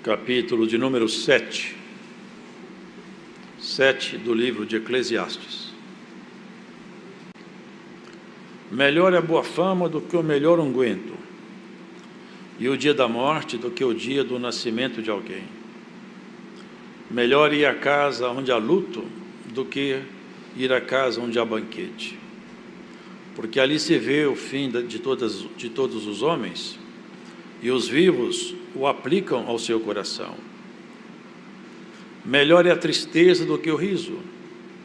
capítulo de número 7 do livro de Eclesiastes. Melhor é a boa fama do que o melhor unguento, e o dia da morte do que o dia do nascimento de alguém. Melhor ir à casa onde há luto do que ir à casa onde há banquete, porque ali se vê o fim de todos os homens, e os vivos o aplicam ao seu coração. Melhor é a tristeza do que o riso,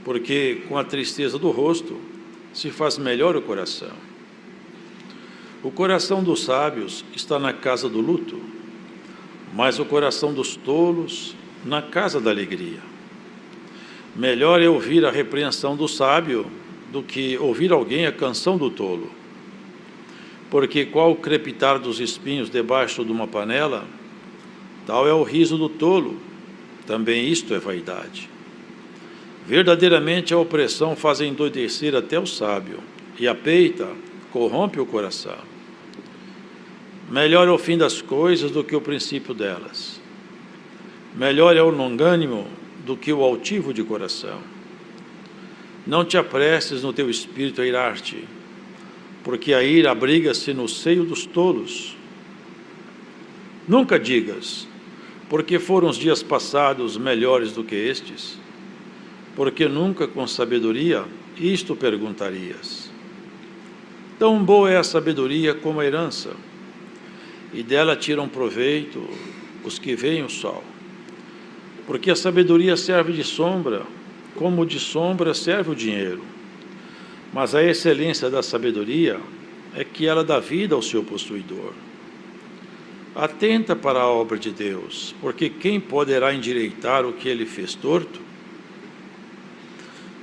porque com a tristeza do rosto se faz melhor o coração. O coração dos sábios está na casa do luto, mas o coração dos tolos na casa da alegria. Melhor é ouvir a repreensão do sábio do que ouvir alguém a canção do tolo, porque qual o crepitar dos espinhos debaixo de uma panela, tal é o riso do tolo, também isto é vaidade. Verdadeiramente a opressão faz endoidecer até o sábio, e a peita corrompe o coração. Melhor é o fim das coisas do que o princípio delas. Melhor é o longânimo do que o altivo de coração. Não te apresses no teu espírito a irar-te, porque a ira abriga-se no seio dos tolos. Nunca digas, porque foram os dias passados melhores do que estes, porque nunca com sabedoria isto perguntarias. Tão boa é a sabedoria como a herança, e dela tiram proveito os que veem o sol. Porque a sabedoria serve de sombra, como de sombra serve o dinheiro. Mas a excelência da sabedoria é que ela dá vida ao seu possuidor. Atenta para a obra de Deus, porque quem poderá endireitar o que ele fez torto?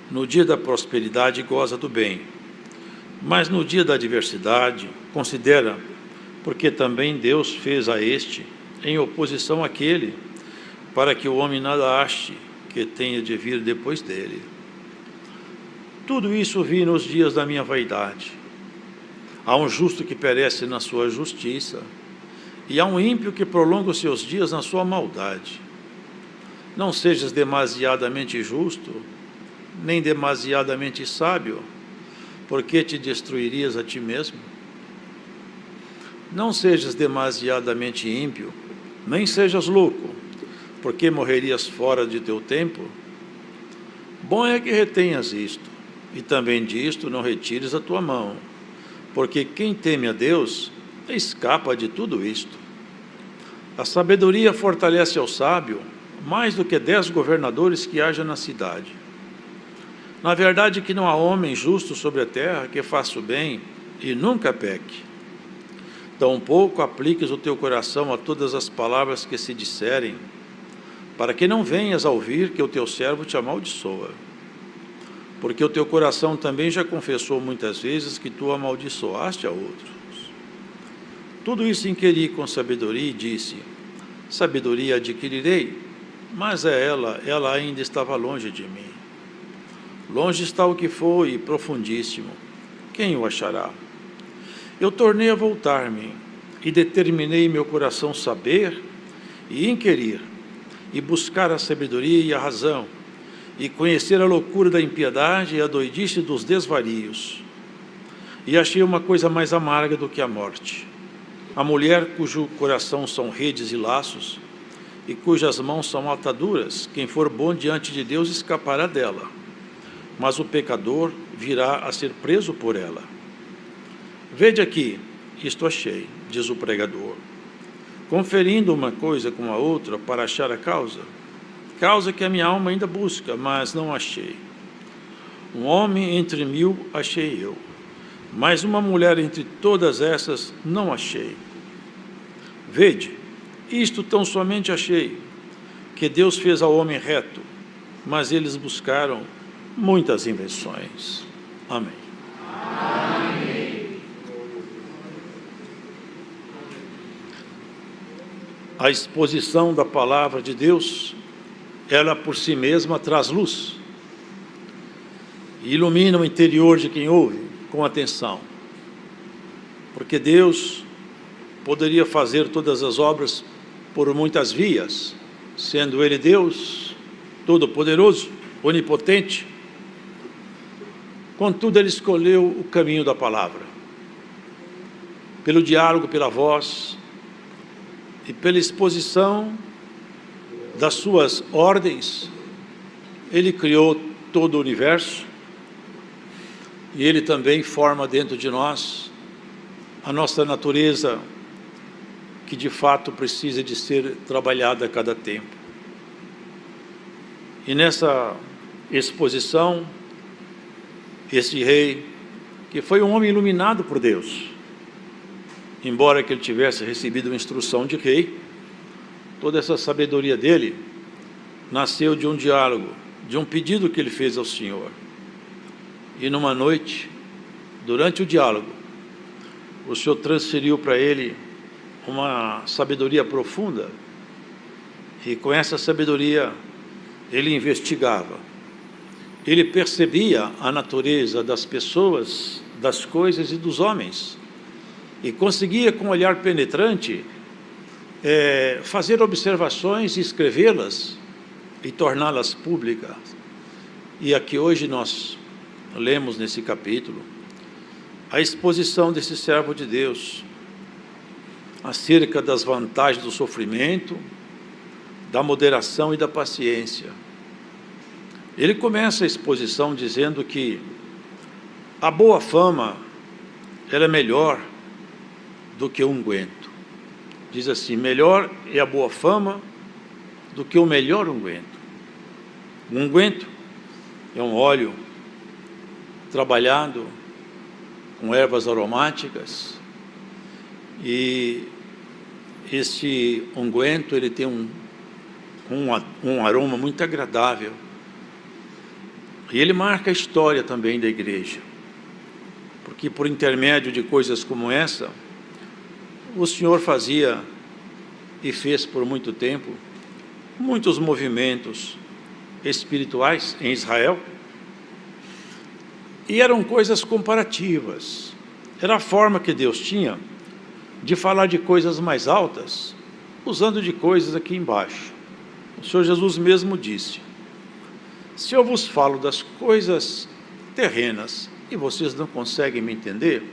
No dia da prosperidade goza do bem, mas no dia da adversidade considera, porque também Deus fez a este em oposição àquele, para que o homem nada ache que tenha de vir depois dele. Tudo isso vi nos dias da minha vaidade. Há um justo que perece na sua justiça, e há um ímpio que prolonga os seus dias na sua maldade. Não sejas demasiadamente justo, nem demasiadamente sábio, porque te destruirias a ti mesmo. Não sejas demasiadamente ímpio, nem sejas louco, porque morrerias fora de teu tempo. Bom é que retenhas isto, e também disto não retires a tua mão, porque quem teme a Deus escapa de tudo isto. A sabedoria fortalece ao sábio mais do que 10 governadores que haja na cidade. Na verdade que não há homem justo sobre a terra que faça o bem e nunca peque. Tampouco apliques o teu coração a todas as palavras que se disserem, para que não venhas a ouvir que o teu servo te amaldiçoa. Porque o teu coração também já confessou muitas vezes que tu amaldiçoaste a outros. Tudo isso inquiri com sabedoria e disse, sabedoria adquirirei, mas ela ainda estava longe de mim. Longe está o que foi, profundíssimo, quem o achará? Eu tornei a voltar-me, e determinei meu coração saber e inquirir, e buscar a sabedoria e a razão, e conhecer a loucura da impiedade e a doidice dos desvarios. E achei uma coisa mais amarga do que a morte. A mulher cujo coração são redes e laços, e cujas mãos são ataduras, quem for bom diante de Deus escapará dela, mas o pecador virá a ser preso por ela. Vede aqui, isto achei, diz o pregador, conferindo uma coisa com a outra para achar a causa que a minha alma ainda busca, mas não achei. Um homem entre 1000 achei eu, mas uma mulher entre todas essas não achei. Vede, isto tão somente achei, que Deus fez ao homem reto, mas eles buscaram muitas invenções. Amém. Amém. A exposição da palavra de Deus, ela por si mesma traz luz, e ilumina o interior de quem ouve com atenção, porque Deus poderia fazer todas as obras por muitas vias, sendo Ele Deus, Todo-Poderoso, Onipotente. Contudo, Ele escolheu o caminho da palavra. Pelo diálogo, pela voz e pela exposição das suas ordens, Ele criou todo o universo e Ele também forma dentro de nós a nossa natureza, que de fato precisa de ser trabalhada a cada tempo. E nessa exposição, esse rei, que foi um homem iluminado por Deus, embora que ele tivesse recebido uma instrução de rei, toda essa sabedoria dele nasceu de um diálogo, de um pedido que ele fez ao Senhor. E numa noite, durante o diálogo, o Senhor transferiu para ele uma sabedoria profunda, e com essa sabedoria ele investigava, ele percebia a natureza das pessoas, das coisas e dos homens, e conseguia com um olhar penetrante fazer observações e escrevê-las e torná-las públicas. E aqui hoje nós lemos nesse capítulo a exposição desse servo de Deus acerca das vantagens do sofrimento, da moderação e da paciência. Ele começa a exposição dizendo que a boa fama, ela é melhor do que o unguento. Diz assim: melhor é a boa fama do que o melhor unguento. O unguento é um óleo trabalhado com ervas aromáticas, e esse unguento ele tem um aroma muito agradável, e ele marca a história também da igreja, porque por intermédio de coisas como essa, o Senhor fazia e fez por muito tempo muitos movimentos espirituais em Israel, e eram coisas comparativas. Era a forma que Deus tinha de falar de coisas mais altas, usando de coisas aqui embaixo. O Senhor Jesus mesmo disse: se eu vos falo das coisas terrenas e vocês não conseguem me entender,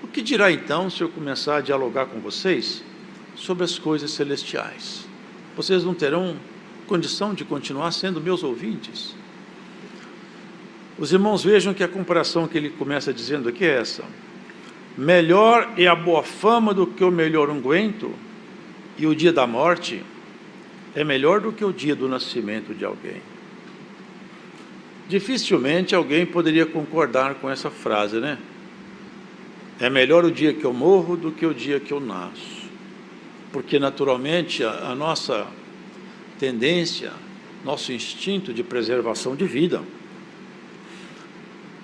o que dirá então se eu começar a dialogar com vocês sobre as coisas celestiais? Vocês não terão condição de continuar sendo meus ouvintes? Os irmãos vejam que a comparação que ele começa dizendo aqui é essa: melhor é a boa fama do que o melhor unguento, e o dia da morte é melhor do que o dia do nascimento de alguém. Dificilmente alguém poderia concordar com essa frase, né? É melhor o dia que eu morro do que o dia que eu nasço. Porque naturalmente a nossa tendência, nosso instinto de preservação de vida,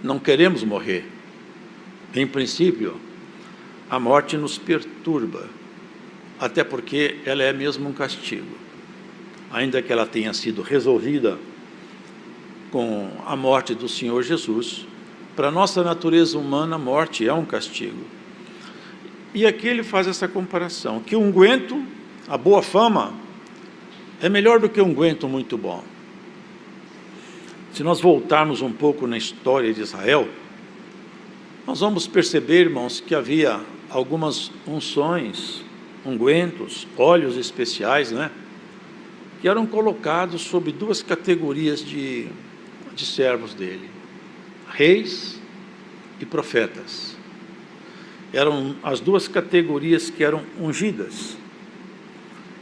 não queremos morrer. Em princípio, a morte nos perturba, até porque ela é mesmo um castigo. Ainda que ela tenha sido resolvida com a morte do Senhor Jesus, para a nossa natureza humana, a morte é um castigo. E aqui ele faz essa comparação, que o unguento, a boa fama, é melhor do que um unguento muito bom. Se nós voltarmos um pouco na história de Israel, nós vamos perceber, irmãos, que havia algumas unções, ungüentos, óleos especiais, né, que eram colocados sob duas categorias de servos dele: reis e profetas. Eram as duas categorias que eram ungidas.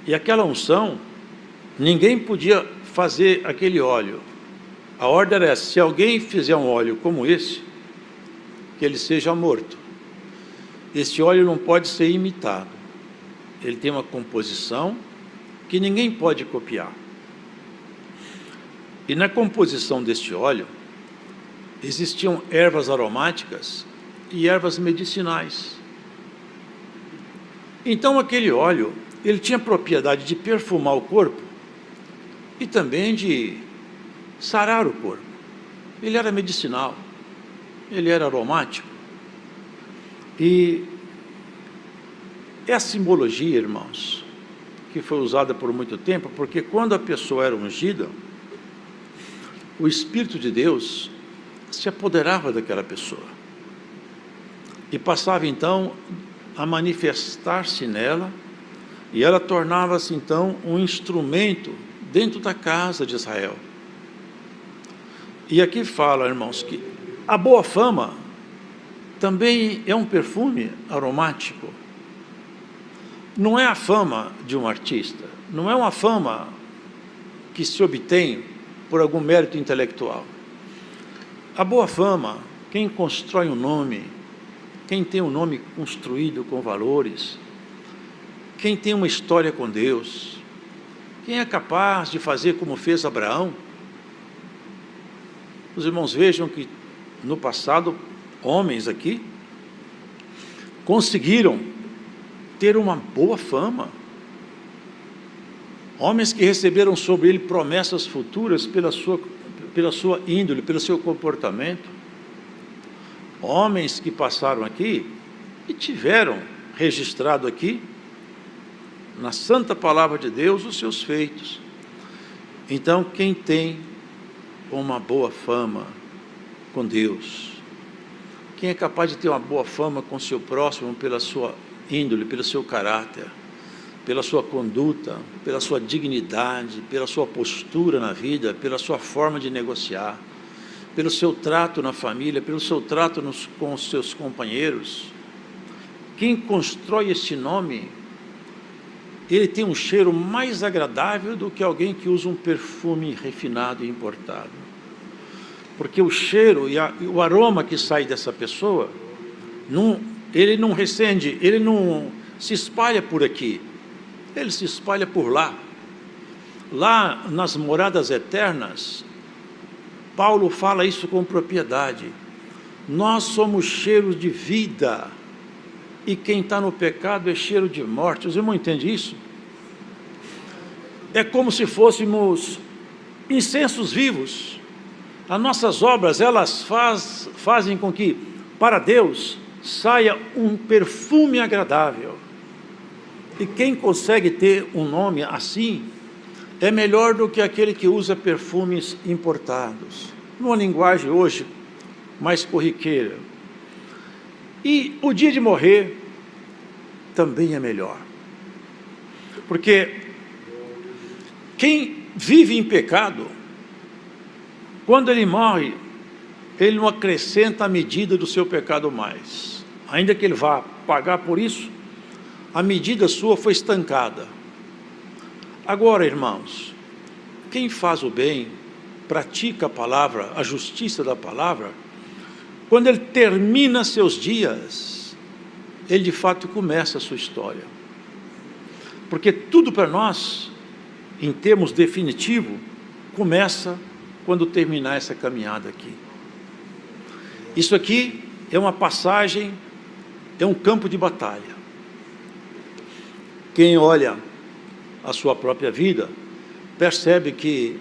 E aquela unção, ninguém podia fazer aquele óleo. A ordem era essa: se alguém fizer um óleo como esse, que ele seja morto. Esse óleo não pode ser imitado. Ele tem uma composição que ninguém pode copiar. E na composição deste óleo, existiam ervas aromáticas e ervas medicinais. Então aquele óleo, ele tinha a propriedade de perfumar o corpo e também de sarar o corpo. Ele era medicinal, ele era aromático. E é a simbologia, irmãos, que foi usada por muito tempo, porque quando a pessoa era ungida, o Espírito de Deus se apoderava daquela pessoa e passava então a manifestar-se nela, e ela tornava-se então um instrumento dentro da casa de Israel. E aqui fala, irmãos, que a boa fama também é um perfume aromático. Não é a fama de um artista, não é uma fama que se obtém por algum mérito intelectual. A boa fama, quem constrói um nome, quem tem um nome construído com valores, quem tem uma história com Deus, quem é capaz de fazer como fez Abraão. Os irmãos vejam que no passado, homens aqui conseguiram ter uma boa fama. Homens que receberam sobre ele promessas futuras pela sua índole, pelo seu comportamento. Homens que passaram aqui e tiveram registrado aqui, na santa palavra de Deus, os seus feitos. Então, quem tem uma boa fama com Deus, quem é capaz de ter uma boa fama com o seu próximo pela sua índole, pelo seu caráter, pela sua conduta, pela sua dignidade, pela sua postura na vida, pela sua forma de negociar, pelo seu trato na família, pelo seu trato com os seus companheiros, quem constrói esse nome, ele tem um cheiro mais agradável do que alguém que usa um perfume refinado e importado. Porque o cheiro e o aroma que sai dessa pessoa, ele não recende, ele não se espalha por aqui, ele se espalha por lá. Lá nas moradas eternas, Paulo fala isso com propriedade. Nós somos cheiro de vida, e quem está no pecado é cheiro de morte. Os irmãos entendem isso? É como se fôssemos incensos vivos. As nossas obras, elas fazem com que, para Deus, saia um perfume agradável. E quem consegue ter um nome assim, é melhor do que aquele que usa perfumes importados. Numa linguagem hoje mais corriqueira. E o dia de morrer também é melhor. Porque quem vive em pecado, quando ele morre, ele não acrescenta a medida do seu pecado mais. Ainda que ele vá pagar por isso, a medida sua foi estancada. Agora, irmãos, quem faz o bem, pratica a palavra, a justiça da palavra, quando ele termina seus dias, ele de fato começa a sua história. Porque tudo para nós, em termos definitivos, começa quando terminar essa caminhada aqui. Isso aqui é uma passagem, é um campo de batalha. Quem olha a sua própria vida, percebe que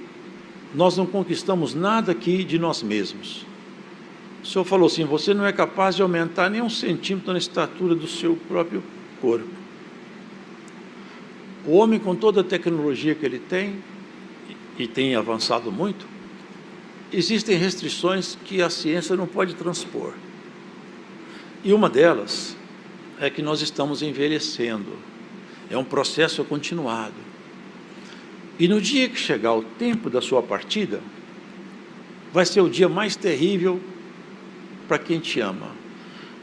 nós não conquistamos nada aqui de nós mesmos. O Senhor falou assim, você não é capaz de aumentar nem 1 centímetro na estatura do seu próprio corpo. O homem, com toda a tecnologia que ele tem, e tem avançado muito, existem restrições que a ciência não pode transpor. E uma delas é que nós estamos envelhecendo. É um processo continuado. E no dia que chegar o tempo da sua partida, vai ser o dia mais terrível para quem te ama.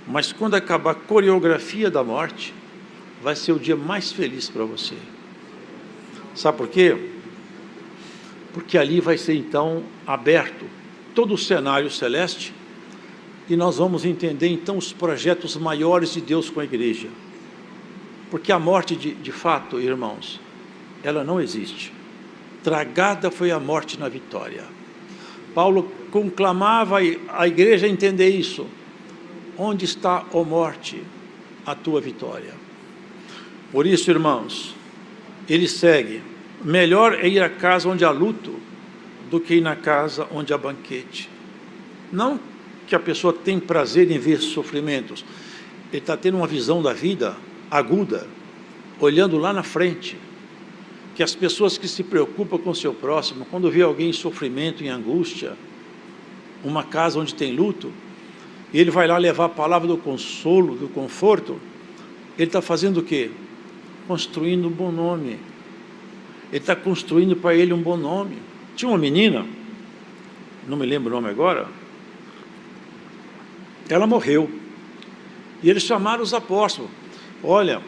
Mas quando acabar a coreografia da morte, vai ser o dia mais feliz para você. Sabe por quê? Porque ali vai ser então aberto todo o cenário celeste e nós vamos entender então os projetos maiores de Deus com a igreja. Porque a morte de fato, irmãos, ela não existe. Tragada foi a morte na vitória. Paulo conclamava a igreja a entender isso. Onde está, ó morte, a tua vitória? Por isso, irmãos, ele segue. Melhor é ir à casa onde há luto do que ir na casa onde há banquete. Não que a pessoa tem prazer em ver sofrimentos. Ele está tendo uma visão da vida aguda, olhando lá na frente. que as pessoas que se preocupam com o seu próximo, quando vê alguém em sofrimento, em angústia, uma casa onde tem luto, e ele vai lá levar a palavra do consolo, do conforto, ele está fazendo o quê? Construindo um bom nome. Ele está construindo para ele um bom nome. Tinha uma menina, não me lembro o nome agora, ela morreu. E eles chamaram os apóstolos. Olha,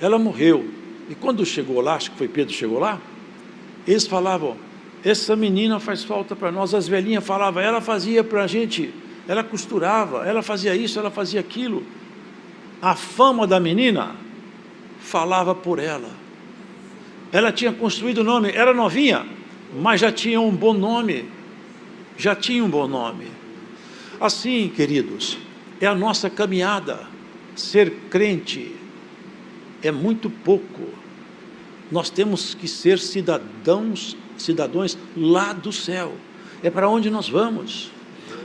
ela morreu. E quando chegou lá, acho que foi Pedro que chegou lá, eles falavam, essa menina faz falta para nós. As velhinhas falavam, ela fazia para a gente, ela costurava, ela fazia isso, ela fazia aquilo. A fama da menina falava por ela. Ela tinha construído o nome, era novinha, mas já tinha um bom nome. Já tinha um bom nome. Assim, queridos, é a nossa caminhada. Ser crente é muito pouco. Nós temos que ser cidadãos lá do céu. É para onde nós vamos.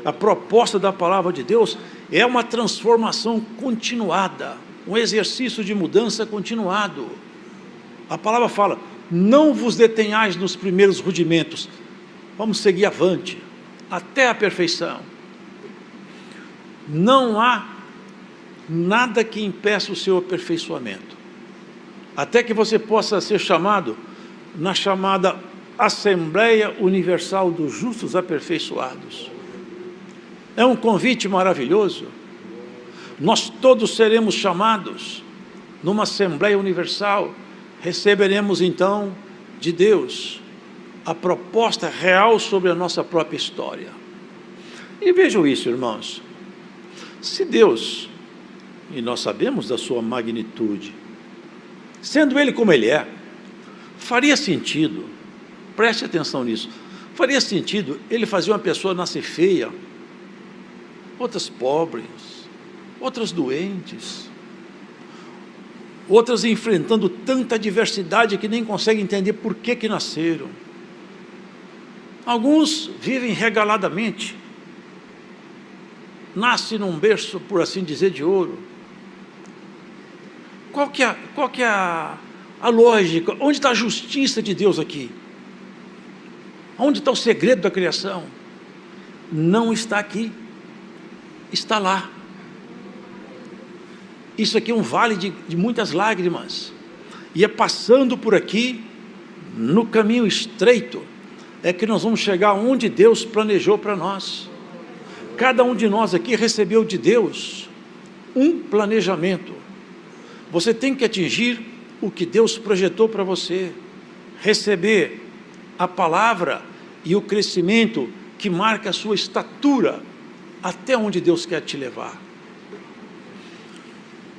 A proposta da palavra de Deus é uma transformação continuada, um exercício de mudança continuado. A palavra fala, não vos detenhais nos primeiros rudimentos, vamos seguir avante, até a perfeição. Não há nada que impeça o seu aperfeiçoamento, até que você possa ser chamado na chamada Assembleia Universal dos Justos Aperfeiçoados. É um convite maravilhoso. Nós todos seremos chamados numa Assembleia Universal. Receberemos então de Deus a proposta real sobre a nossa própria história. E vejam isso, irmãos. Se Deus, e nós sabemos da sua magnitude, sendo Ele como Ele é, faria sentido, preste atenção nisso, faria sentido Ele fazer uma pessoa nascer feia, outras pobres, outras doentes, outras enfrentando tanta adversidade que nem conseguem entender por que nasceram. Alguns vivem regaladamente, nascem num berço, por assim dizer, de ouro. Qual que é a lógica? Onde está a justiça de Deus aqui? Onde está o segredo da criação? Não está aqui, está lá. Isso aqui é um vale de muitas lágrimas, e é passando por aqui, no caminho estreito, é que nós vamos chegar onde Deus planejou para nós. Cada um de nós aqui recebeu de Deus um planejamento. Você tem que atingir o que Deus projetou para você, receber a palavra e o crescimento que marca a sua estatura, até onde Deus quer te levar.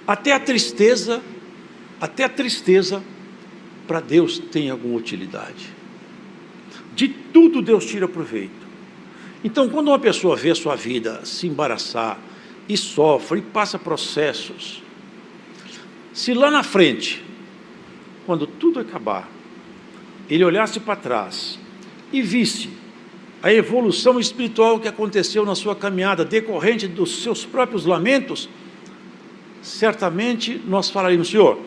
Até a tristeza para Deus tem alguma utilidade. De tudo Deus tira proveito. Então, quando uma pessoa vê a sua vida se embaraçar, e sofre, e passa processos, se lá na frente, quando tudo acabar, ele olhasse para trás e visse a evolução espiritual que aconteceu na sua caminhada, decorrente dos seus próprios lamentos, certamente nós falaríamos, Senhor,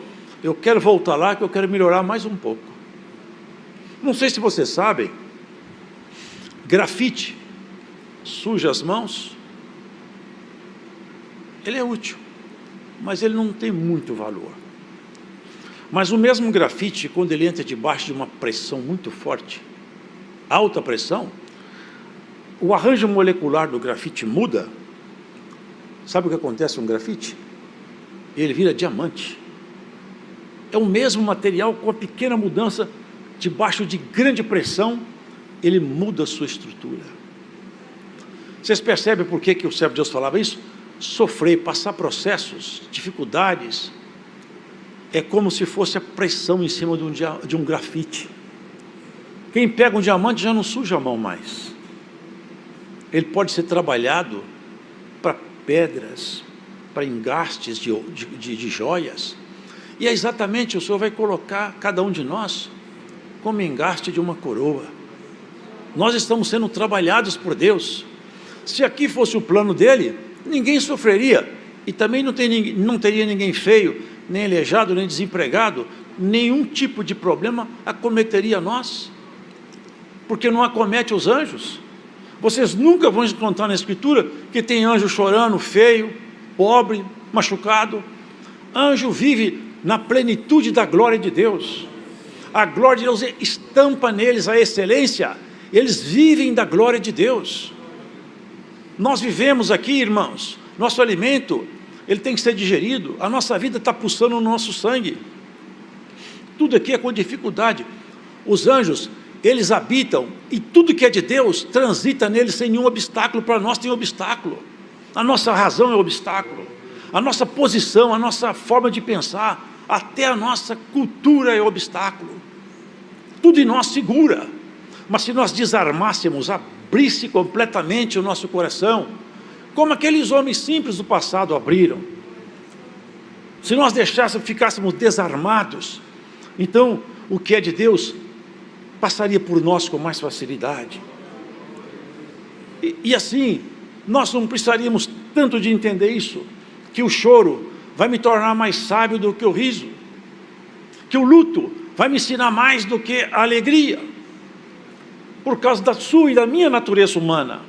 eu quero voltar lá, que eu quero melhorar mais um pouco. Não sei se vocês sabem, grafite suja as mãos, ele é útil, mas ele não tem muito valor. Mas o mesmo grafite, quando ele entra debaixo de uma pressão muito forte, alta pressão, o arranjo molecular do grafite muda. Sabe o que acontece com o grafite? Ele vira diamante. É o mesmo material, com uma pequena mudança, debaixo de grande pressão, ele muda a sua estrutura. Vocês percebem por que o servo de Deus falava isso? Sofrer, passar processos, dificuldades, é como se fosse a pressão em cima de um grafite. Quem pega um diamante já não suja a mão mais. Ele pode ser trabalhado para pedras, para engastes de joias, e é exatamente, o Senhor vai colocar cada um de nós como engaste de uma coroa. Nós estamos sendo trabalhados por Deus. Se aqui fosse o plano dele, ninguém sofreria, e também não teria ninguém feio nem aleijado, nem desempregado, nenhum tipo de problema acometeria nós, porque não acomete os anjos. Vocês nunca vão encontrar na Escritura que tem anjo chorando, feio, pobre, machucado. Anjo vive na plenitude da glória de Deus. A glória de Deus estampa neles a excelência. Eles vivem da glória de Deus. Nós vivemos aqui, irmãos, nosso alimento, ele tem que ser digerido. A nossa vida está pulsando no nosso sangue. Tudo aqui é com dificuldade. Os anjos, eles habitam, e tudo que é de Deus transita neles sem nenhum obstáculo. Para nós tem obstáculo. A nossa razão é obstáculo. A nossa posição, a nossa forma de pensar, até a nossa cultura é obstáculo. Tudo em nós segura. Mas se nós desarmássemos, abrisse completamente o nosso coração, como aqueles homens simples do passado abriram, se nós ficássemos desarmados, então o que é de Deus passaria por nós com mais facilidade. E assim, nós não precisaríamos tanto de entender isso, que o choro vai me tornar mais sábio do que o riso, que o luto vai me ensinar mais do que a alegria, por causa da sua e da minha natureza humana.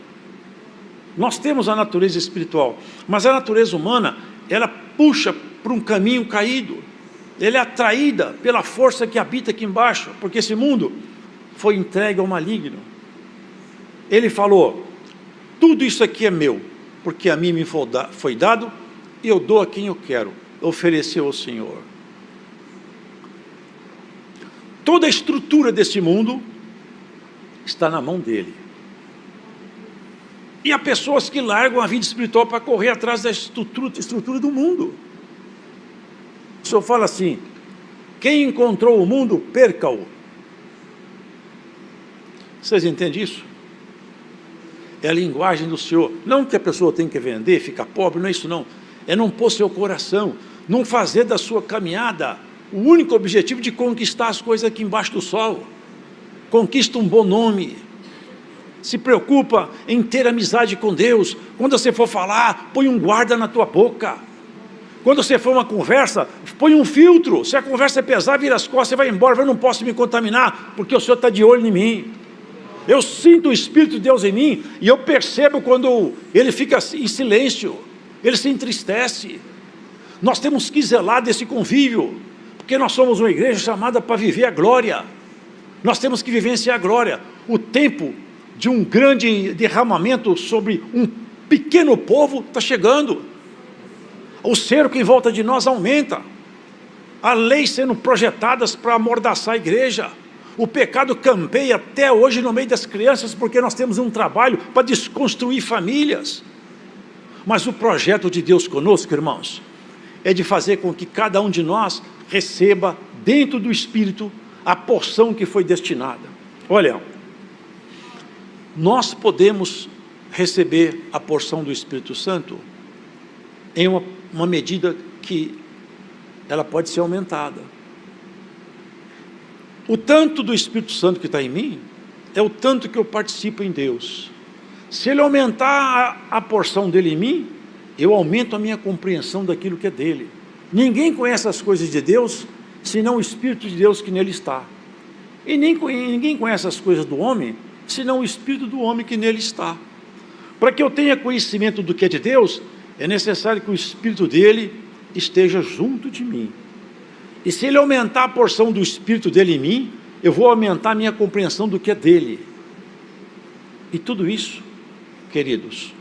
Nós temos a natureza espiritual, mas a natureza humana, ela puxa para um caminho caído, ela é atraída pela força que habita aqui embaixo, porque esse mundo foi entregue ao maligno. Ele falou, tudo isso aqui é meu, porque a mim me foi dado, e eu dou a quem eu quero, ofereceu ao Senhor. Toda a estrutura desse mundo está na mão dele. E há pessoas que largam a vida espiritual para correr atrás da estrutura do mundo. O Senhor fala assim, quem encontrou o mundo, perca-o. Vocês entendem isso? É a linguagem do Senhor. Não que a pessoa tem que vender, ficar pobre, não é isso não. É não pôr seu coração, não fazer da sua caminhada o único objetivo de conquistar as coisas aqui embaixo do sol. Conquista um bom nome. Se preocupa em ter amizade com Deus. Quando você for falar, põe um guarda na tua boca. Quando você for uma conversa, põe um filtro. Se a conversa é pesada, vira as costas, você vai embora. Eu não posso me contaminar, porque o Senhor está de olho em mim. Eu sinto o Espírito de Deus em mim, e eu percebo quando ele fica em silêncio, ele se entristece. Nós temos que zelar desse convívio, porque nós somos uma igreja chamada para viver a glória. Nós temos que vivenciar a glória. O tempo de um grande derramamento sobre um pequeno povo está chegando. O cerco em volta de nós aumenta. A lei sendo projetadas para amordaçar a igreja. O pecado campeia até hoje no meio das crianças, porque nós temos um trabalho para desconstruir famílias. Mas o projeto de Deus conosco, irmãos, é de fazer com que cada um de nós receba dentro do Espírito a porção que foi destinada. Olha, nós podemos receber a porção do Espírito Santo em uma medida que ela pode ser aumentada. O tanto do Espírito Santo que está em mim é o tanto que eu participo em Deus. Se ele aumentar a porção dele em mim, eu aumento a minha compreensão daquilo que é dele. Ninguém conhece as coisas de Deus, senão o Espírito de Deus que nele está. E ninguém conhece as coisas do homem, senão o Espírito do homem que nele está. Para que eu tenha conhecimento do que é de Deus, é necessário que o Espírito dele esteja junto de mim. E se ele aumentar a porção do Espírito dele em mim, eu vou aumentar a minha compreensão do que é dele. E tudo isso, queridos,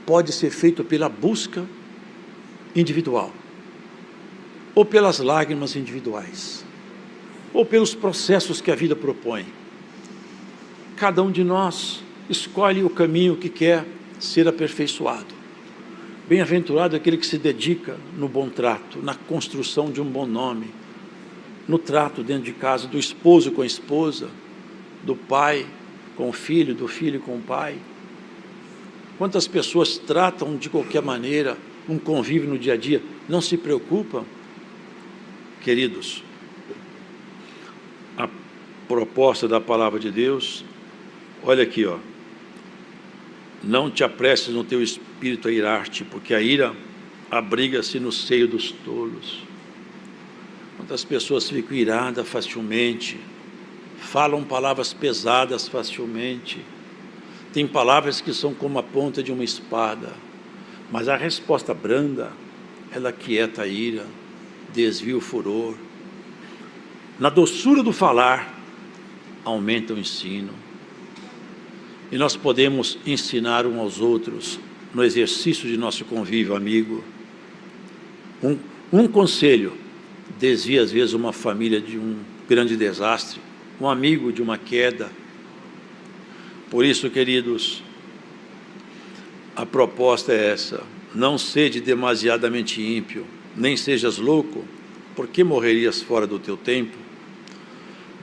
pode ser feito pela busca individual, ou pelas lágrimas individuais, ou pelos processos que a vida propõe. Cada um de nós escolhe o caminho que quer ser aperfeiçoado. Bem-aventurado aquele que se dedica no bom trato, na construção de um bom nome, no trato dentro de casa, do esposo com a esposa, do pai com o filho, do filho com o pai. Quantas pessoas tratam de qualquer maneira um convívio no dia a dia, não se preocupam? Queridos, a proposta da palavra de Deus, olha aqui, ó. Não te apresses no teu espírito a irar-te, porque a ira abriga-se no seio dos tolos. Quantas pessoas ficam iradas facilmente, falam palavras pesadas facilmente, tem palavras que são como a ponta de uma espada, mas a resposta branda, ela quieta a ira, desvia o furor. Na doçura do falar, aumenta o ensino. E nós podemos ensinar uns aos outros no exercício de nosso convívio amigo. Um conselho desvia às vezes uma família de um grande desastre, um amigo de uma queda. Por isso, queridos, a proposta é essa: não sede demasiadamente ímpio, nem sejas louco, porque morrerias fora do teu tempo.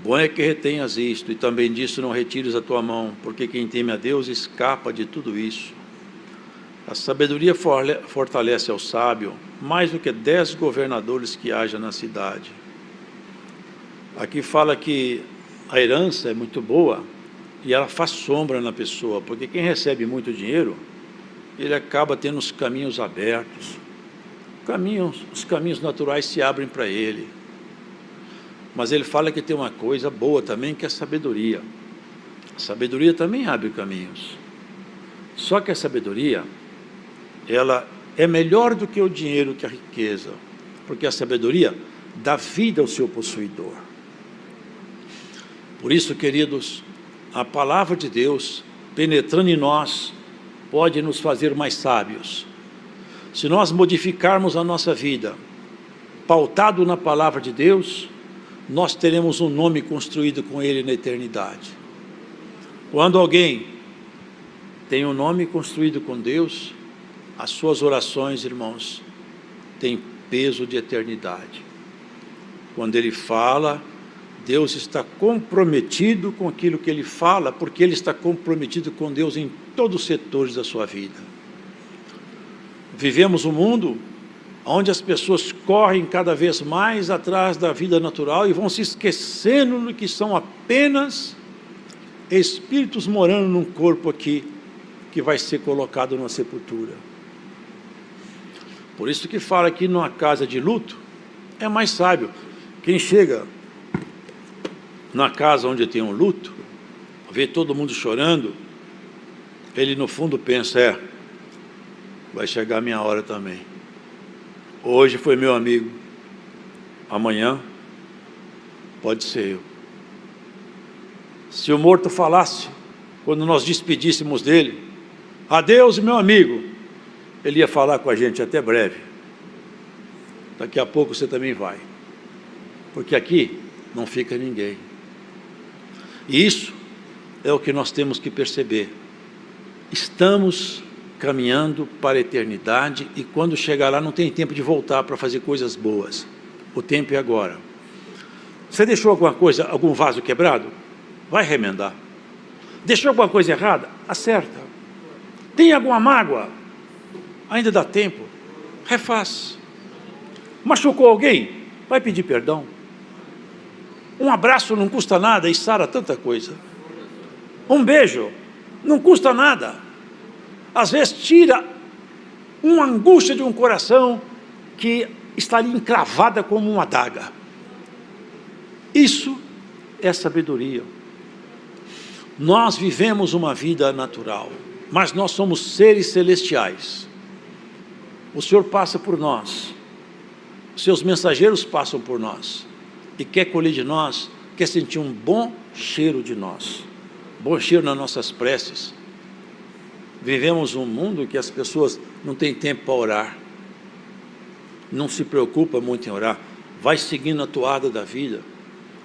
Bom é que retenhas isto, e também disso não retires a tua mão, porque quem teme a Deus escapa de tudo isso. A sabedoria fortalece ao sábio, mais do que 10 governadores que haja na cidade. Aqui fala que a herança é muito boa, e ela faz sombra na pessoa, porque quem recebe muito dinheiro, ele acaba tendo os caminhos abertos, os caminhos naturais se abrem para ele. Mas ele fala que tem uma coisa boa também, que é a sabedoria. A sabedoria também abre caminhos. Só que a sabedoria, ela é melhor do que o dinheiro, que a riqueza, porque a sabedoria dá vida ao seu possuidor. Por isso, queridos, a palavra de Deus, penetrando em nós, pode nos fazer mais sábios. Se nós modificarmos a nossa vida, pautado na palavra de Deus, nós teremos um nome construído com Ele na eternidade. Quando alguém tem um nome construído com Deus, as suas orações, irmãos, têm peso de eternidade. Quando ele fala, Deus está comprometido com aquilo que ele fala, porque ele está comprometido com Deus em todos os setores da sua vida. Vivemos um mundo onde as pessoas correm cada vez mais atrás da vida natural e vão se esquecendo de que são apenas espíritos morando num corpo aqui, que vai ser colocado numa sepultura. Por isso que fala que numa casa de luto, é mais sábio. Quem chega na casa onde tem um luto, vê todo mundo chorando, ele no fundo pensa, vai chegar a minha hora também. Hoje foi meu amigo, amanhã pode ser eu. Se o morto falasse, quando nós despedíssemos dele, adeus meu amigo, ele ia falar com a gente até breve. Daqui a pouco você também vai, porque aqui não fica ninguém. E isso é o que nós temos que perceber. Estamos caminhando para a eternidade, e quando chegar lá não tem tempo de voltar para fazer coisas boas. O tempo é agora. Você deixou alguma coisa, algum vaso quebrado? Vai remendar. Deixou alguma coisa errada? Acerta. Tem alguma mágoa? Ainda dá tempo. Refaz. Machucou alguém? Vai pedir perdão. Um abraço não custa nada e sara tanta coisa. Um beijo não custa nada. Às vezes tira uma angústia de um coração que está ali encravada como uma adaga. Isso é sabedoria. Nós vivemos uma vida natural, mas nós somos seres celestiais. O Senhor passa por nós, os seus mensageiros passam por nós, e quer colher de nós, quer sentir um bom cheiro de nós, bom cheiro nas nossas preces. Vivemos um mundo que as pessoas não têm tempo para orar, não se preocupa muito em orar, vai seguindo a toada da vida.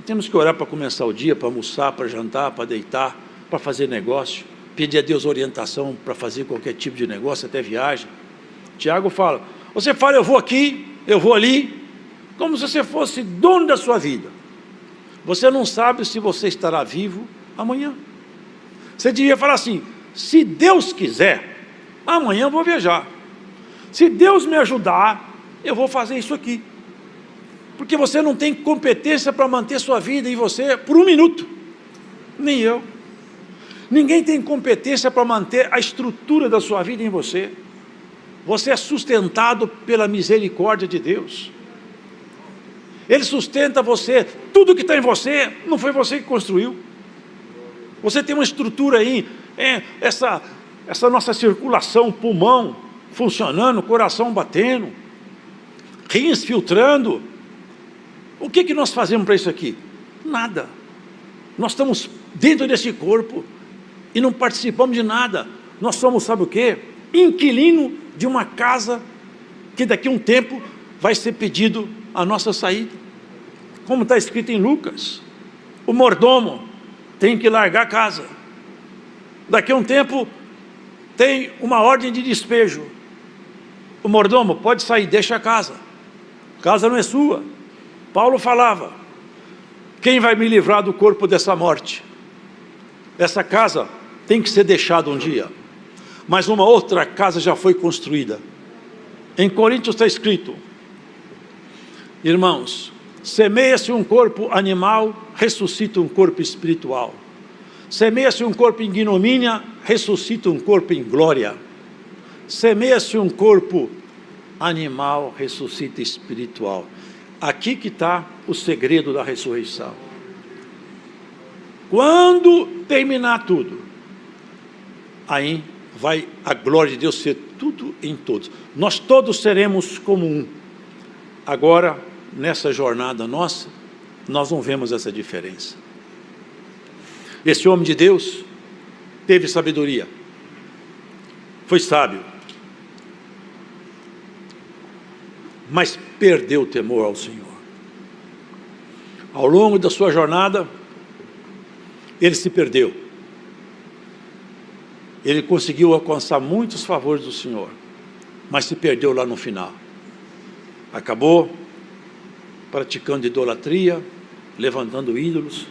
Temos que orar para começar o dia, para almoçar, para jantar, para deitar, para fazer negócio, pedir a Deus orientação para fazer qualquer tipo de negócio, até viagem. Tiago fala, você fala eu vou aqui, eu vou ali, como se você fosse dono da sua vida. Você não sabe se você estará vivo amanhã. Você devia falar assim, se Deus quiser, amanhã eu vou viajar. Se Deus me ajudar, eu vou fazer isso aqui. Porque você não tem competência para manter sua vida em você por um minuto. Nem eu. Ninguém tem competência para manter a estrutura da sua vida em você. Você é sustentado pela misericórdia de Deus. Ele sustenta você. Tudo que está em você, não foi você que construiu. Você tem uma estrutura aí, essa nossa circulação, pulmão funcionando, coração batendo, rins filtrando. O que nós fazemos para isso aqui? Nada. Nós estamos dentro desse corpo e não participamos de nada. Nós somos, sabe o quê? Inquilino de uma casa que daqui a um tempo vai ser pedido a nossa saída. Como está escrito em Lucas, o mordomo tem que largar a casa. Daqui a um tempo tem uma ordem de despejo. O mordomo pode sair, deixa a casa. A casa não é sua. Paulo falava: quem vai me livrar do corpo dessa morte? Essa casa tem que ser deixada um dia. Mas uma outra casa já foi construída. Em Coríntios está escrito: irmãos, semeia-se um corpo animal, ressuscita um corpo espiritual. Semeia-se um corpo em ignomínia, ressuscita um corpo em glória. Semeia-se um corpo animal, ressuscita espiritual. Aqui que está o segredo da ressurreição. Quando terminar tudo, aí vai a glória de Deus ser tudo em todos. Nós todos seremos como um. Agora, nessa jornada nossa, nós não vemos essa diferença. Esse homem de Deus teve sabedoria, foi sábio, mas perdeu o temor ao Senhor. Ao longo da sua jornada, ele se perdeu. Ele conseguiu alcançar muitos favores do Senhor, mas se perdeu lá no final. Acabou praticando idolatria, levantando ídolos,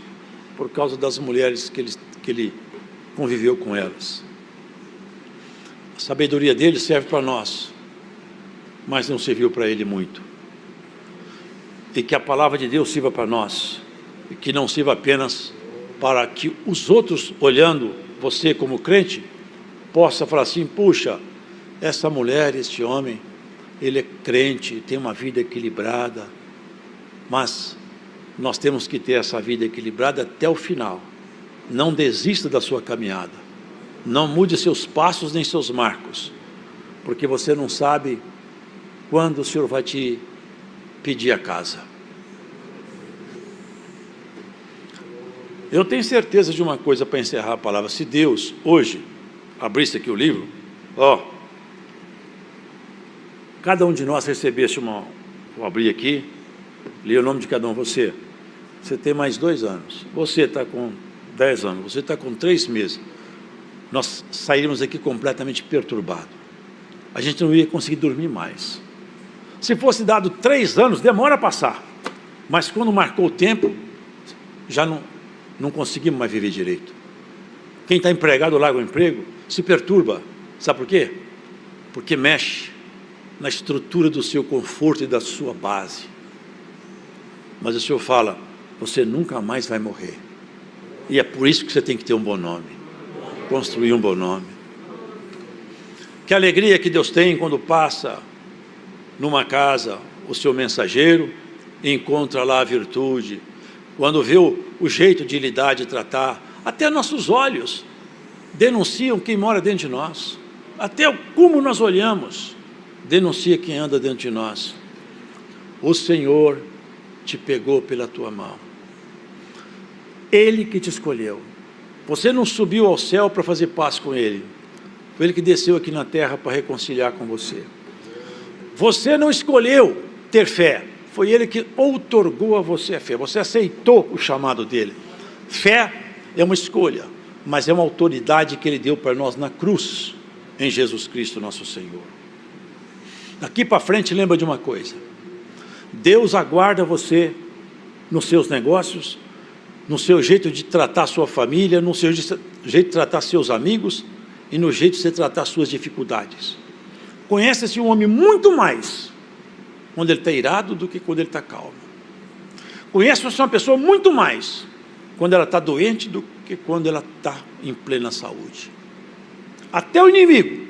por causa das mulheres que ele conviveu com elas. A sabedoria dele serve para nós, mas não serviu para ele muito. E que a palavra de Deus sirva para nós, e que não sirva apenas para que os outros, olhando você como crente, possa falar assim: puxa, essa mulher, este homem, ele é crente, tem uma vida equilibrada. Mas nós temos que ter essa vida equilibrada até o final. Não desista da sua caminhada. Não mude seus passos nem seus marcos, porque você não sabe quando o Senhor vai te pedir a casa. Eu tenho certeza de uma coisa para encerrar a palavra. Se Deus hoje abrisse aqui o livro, cada um de nós recebesse vou abrir aqui, li o nome de cada um. Você tem mais 2 anos, você está com 10 anos, você está com 3 meses, nós sairíamos aqui completamente perturbados, a gente não ia conseguir dormir mais. Se fosse dado 3 anos, demora a passar, mas quando marcou o tempo, já não conseguimos mais viver direito. Quem está empregado larga o emprego, se perturba, sabe por quê? Porque mexe na estrutura do seu conforto e da sua base. Mas o Senhor fala: você nunca mais vai morrer. E é por isso que você tem que ter um bom nome, construir um bom nome. Que alegria que Deus tem quando passa numa casa o seu mensageiro e encontra lá a virtude, quando vê o jeito de lidar, de tratar. Até nossos olhos denunciam quem mora dentro de nós, até como nós olhamos denuncia quem anda dentro de nós. O Senhor te pegou pela tua mão, Ele que te escolheu. Você não subiu ao céu para fazer paz com Ele, foi Ele que desceu aqui na terra para reconciliar com você. Você não escolheu ter fé, foi Ele que outorgou a você a fé, você aceitou o chamado dEle. Fé é uma escolha, mas é uma autoridade que Ele deu para nós na cruz, em Jesus Cristo nosso Senhor. Daqui para frente, lembra de uma coisa: Deus aguarda você nos seus negócios, no seu jeito de tratar sua família, no seu jeito de tratar seus amigos e no jeito de você tratar suas dificuldades. Conhece-se um homem muito mais quando ele está irado do que quando ele está calmo. Conhece-se uma pessoa muito mais quando ela está doente do que quando ela está em plena saúde. Até o inimigo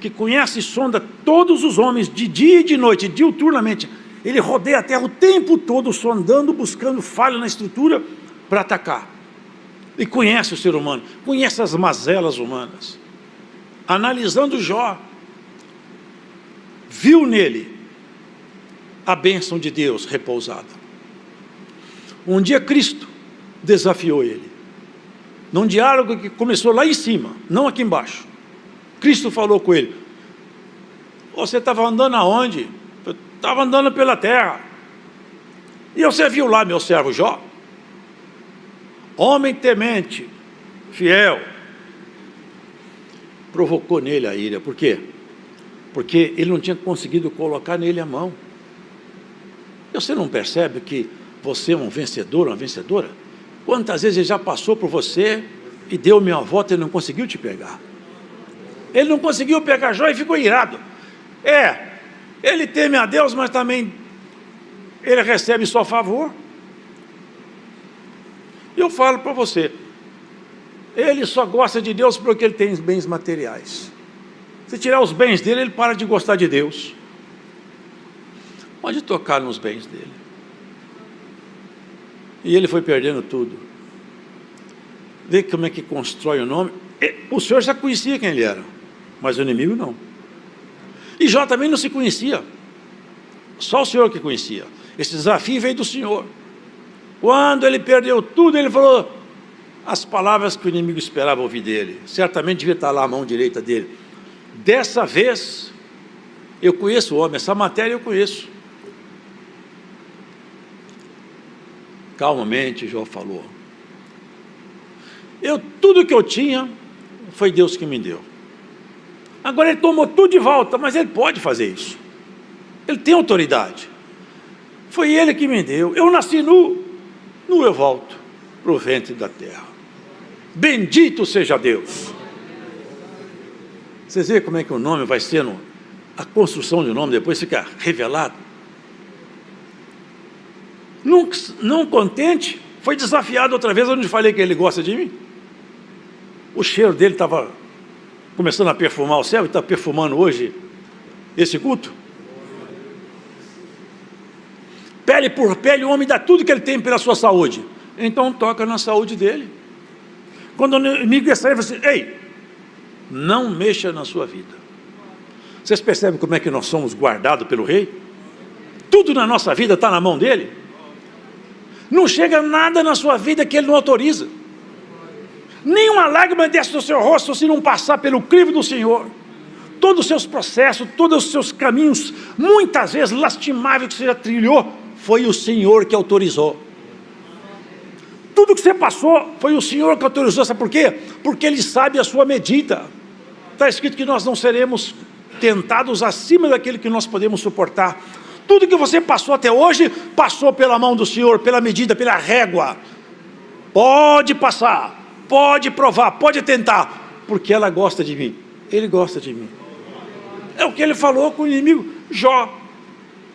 que conhece e sonda todos os homens, de dia e de noite, diuturnamente. Ele rodeia a terra o tempo todo, sondando, buscando falha na estrutura para atacar. E conhece o ser humano, conhece as mazelas humanas. Analisando Jó, viu nele a bênção de Deus repousada. Um dia Cristo desafiou ele, num diálogo que começou lá em cima, não aqui embaixo. Cristo falou com ele: você estava andando aonde? Eu estava andando pela terra. E você viu lá meu servo Jó? Homem temente, fiel. Provocou nele a ira. Por quê? Porque ele não tinha conseguido colocar nele a mão. Você não percebe que você é um vencedor, uma vencedora? Quantas vezes ele já passou por você e deu minha volta e não conseguiu te pegar? Ele não conseguiu pegar Jó e ficou irado. Ele teme a Deus, mas também ele recebe só favor. E eu falo para você, ele só gosta de Deus porque ele tem bens materiais. Se tirar os bens dele, ele para de gostar de Deus. Pode tocar nos bens dele. E ele foi perdendo tudo. Vê como é que constrói o nome. O Senhor já conhecia quem ele era, mas o inimigo não. E Jó também não se conhecia. Só o Senhor que conhecia. Esse desafio veio do Senhor. Quando ele perdeu tudo, ele falou as palavras que o inimigo esperava ouvir dele. Certamente devia estar lá a mão direita dele. Dessa vez, eu conheço o homem, essa matéria eu conheço. Calmamente, Jó falou: tudo que eu tinha, foi Deus que me deu. Agora ele tomou tudo de volta, mas ele pode fazer isso. Ele tem autoridade. Foi ele que me deu. Eu nasci nu eu volto para o ventre da terra. Bendito seja Deus. Vocês veem como é que o nome vai sendo, a construção de um nome depois fica revelado. Não contente, foi desafiado outra vez, onde falei que ele gosta de mim. O cheiro dele estava começando a perfumar o céu, e está perfumando hoje esse culto. Pele por pele, o homem dá tudo que ele tem pela sua saúde. Então toca na saúde dele. Quando o inimigo ia sair, ele fala assim: ei, não mexa na sua vida. Vocês percebem como é que nós somos guardados pelo rei? Tudo na nossa vida está na mão dele. Não chega nada na sua vida que ele não autoriza. Nenhuma lágrima desce do seu rosto se não passar pelo crivo do Senhor. Todos os seus processos, todos os seus caminhos, muitas vezes lastimáveis que você já trilhou, foi o Senhor que autorizou. Tudo que você passou, foi o Senhor que autorizou. Sabe por quê? Porque Ele sabe a sua medida. Está escrito que nós não seremos tentados acima daquele que nós podemos suportar. Tudo que você passou até hoje, passou pela mão do Senhor, pela medida, pela régua. Pode passar, pode provar, pode tentar, porque ela gosta de mim. Ele gosta de mim. É o que ele falou com o inimigo. Jó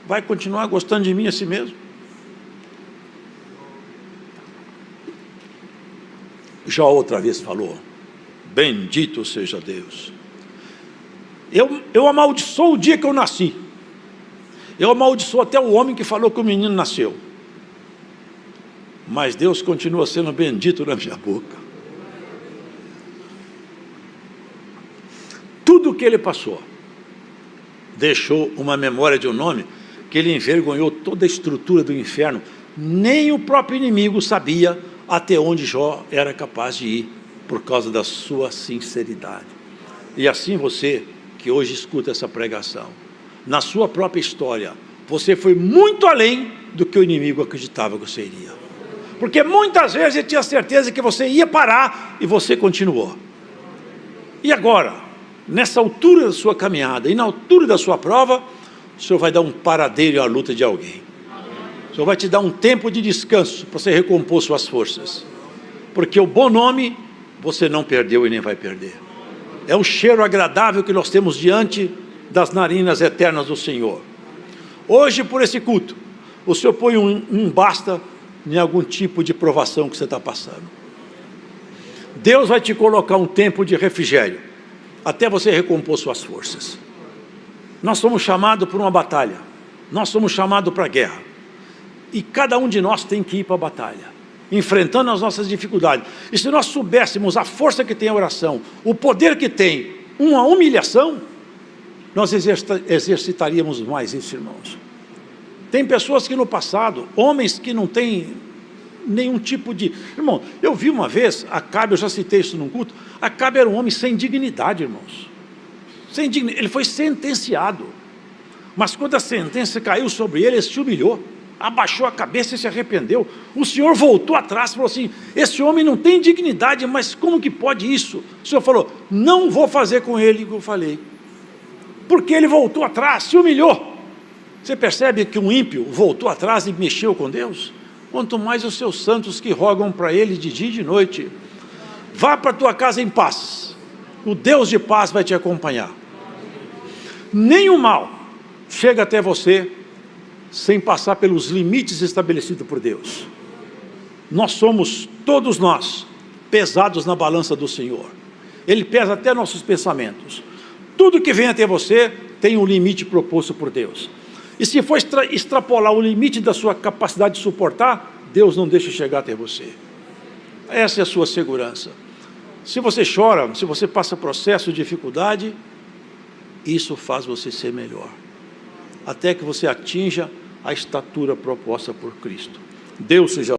vai continuar gostando de mim assim mesmo? Jó outra vez falou: bendito seja Deus. Eu amaldiçoo o dia que eu nasci. Eu amaldiçoo até o homem que falou que o menino nasceu. Mas Deus continua sendo bendito na minha boca. Tudo o que ele passou deixou uma memória de um nome que ele envergonhou toda a estrutura do inferno. Nem o próprio inimigo sabia até onde Jó era capaz de ir, por causa da sua sinceridade. E assim você, que hoje escuta essa pregação, na sua própria história, você foi muito além do que o inimigo acreditava que você iria. Porque muitas vezes ele tinha certeza que você ia parar e você continuou. E agora, nessa altura da sua caminhada e na altura da sua prova, o Senhor vai dar um paradeiro à luta de alguém. O Senhor vai te dar um tempo de descanso para você recompor suas forças. Porque o bom nome você não perdeu e nem vai perder. É o cheiro agradável que nós temos diante das narinas eternas do Senhor. Hoje, por esse culto, o Senhor põe um basta em algum tipo de provação que você está passando. Deus vai te colocar um tempo de refrigério. até você recompor suas forças. Nós somos chamados para uma batalha, nós somos chamados para a guerra, e cada um de nós tem que ir para a batalha, enfrentando as nossas dificuldades. E se nós soubéssemos a força que tem a oração, o poder que tem uma humilhação, nós exercitaríamos mais isso, irmãos. Tem pessoas que no passado, homens que não têm nenhum tipo de... Irmão, eu vi uma vez, Acabe, eu já citei isso num culto, Acabe era um homem sem dignidade, irmãos. Sem dignidade. Ele foi sentenciado, mas quando a sentença caiu sobre ele, ele se humilhou, abaixou a cabeça e se arrependeu. O Senhor voltou atrás e falou assim, esse homem não tem dignidade, mas como que pode isso? O Senhor falou, não vou fazer com ele o que eu falei, porque ele voltou atrás, se humilhou. Você percebe que um ímpio voltou atrás e mexeu com Deus? Quanto mais os seus santos que rogam para ele de dia e de noite. Vá para a tua casa em paz, o Deus de paz vai te acompanhar. Nenhum mal chega até você sem passar pelos limites estabelecidos por Deus. Nós somos, todos nós, pesados na balança do Senhor. Ele pesa até nossos pensamentos. Tudo que vem até você tem um limite proposto por Deus. E se for extrapolar o limite da sua capacidade de suportar, Deus não deixa chegar até você. Essa é a sua segurança. Se você chora, se você passa processo de dificuldade, isso faz você ser melhor, até que você atinja a estatura proposta por Cristo. Deus seja